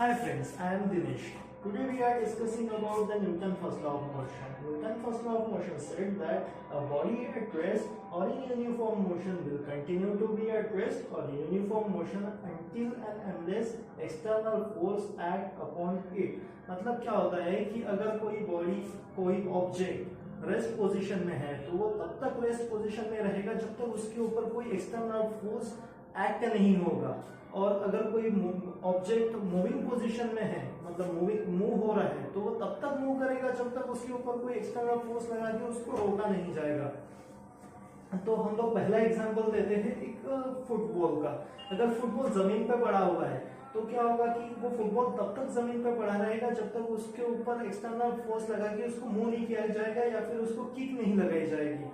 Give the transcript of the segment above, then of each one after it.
Hi friends, I am Dinesh. Today we are discussing about the Newton's first law of motion. Newton's first law of motion said that a body at rest or in uniform motion will continue to be at rest or in uniform motion until and unless external force act upon it. मतलब क्या होता है कि अगर कोई body कोई object rest position में है तो वो तब तक रेस्ट पोजीशन में रहेगा जब तक उसके ऊपर कोई एक्सटर्नल फोर्स एक्ट नहीं होगा। और अगर कोई ऑब्जेक्ट मूविंग पोजीशन में है मतलब मूव हो रहा है तो वो तब तक मूव करेगा जब तक उसके ऊपर कोई एक्सटर्नल फोर्स लगा के उसको रोका नहीं जाएगा। तो हम लोग पहला एग्जांपल देते हैं एक फुटबॉल का। अगर फुटबॉल जमीन पे पड़ा हुआ है तो क्या होगा कि वो फुटबॉल तब तक जमीन पे पड़ा रहेगा जब तक उसके ऊपर एक्सटर्नल फोर्स लगा के उसको मूव नहीं किया जाएगा या फिर उसको किक नहीं लगाई जाएगी।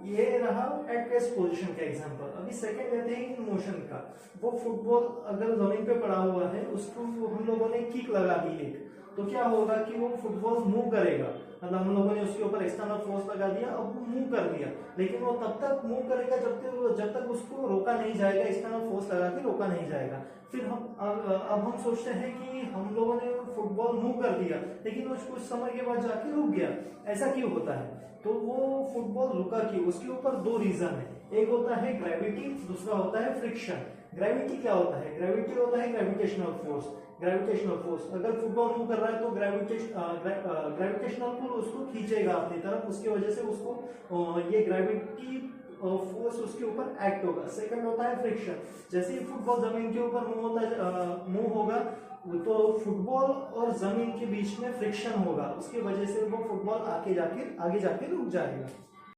ये रहा एट रेस्ट पोजीशन का एग्जांपल। अभी सेकंड लेते हैं इन मोशन का। वो फुटबॉल अगर जमीन पे पड़ा हुआ है उसको हम लोगों ने किक लगा दी एक, तो क्या होगा कि वो फुटबॉल मूव करेगा। मतलब हम लोगों ने उसके ऊपर एक्सटर्नल फोर्स लगा दिया, अब वो मूव कर दिया, लेकिन वो तब तक मूव करेगा जब तक उसको रोका नहीं जाएगा, एक्सटर्नल फोर्स लगा के रोका नहीं जाएगा। फिर अब हम सोचते हैं कि हम लोगों ने फुटबॉल मूव कर दिया लेकिन वो कुछ समय के बाद जाके रुक गया। ऐसा क्यों होता है? तो वो फुटबॉल रुका क्यों? उसके ऊपर दो रीजन है। एक होता है ग्रेविटी, दूसरा होता है फ्रिक्शन। ग्रेविटी क्या होता है? ग्रेविटी होता है ग्रेविटेशनल फोर्स। ग्रेविटेशनल फोर्स अगर फुटबॉल मूव कर रहा है तो ग्रेविटेशनल पुल उसको खींचेगा अपनी तरफ, उसकी वजह से उसको ये ग्रेविटी फोर्स उसके ऊपर एक्ट होगा। सेकंड होता है फ्रिक्शन। जैसे ही फुटबॉल जमीन के ऊपर मूव होगा तो फुटबॉल और जमीन के बीच में फ्रिक्शन होगा, उसकी वजह से वो फुटबॉल आगे जाके रुक जाएगा।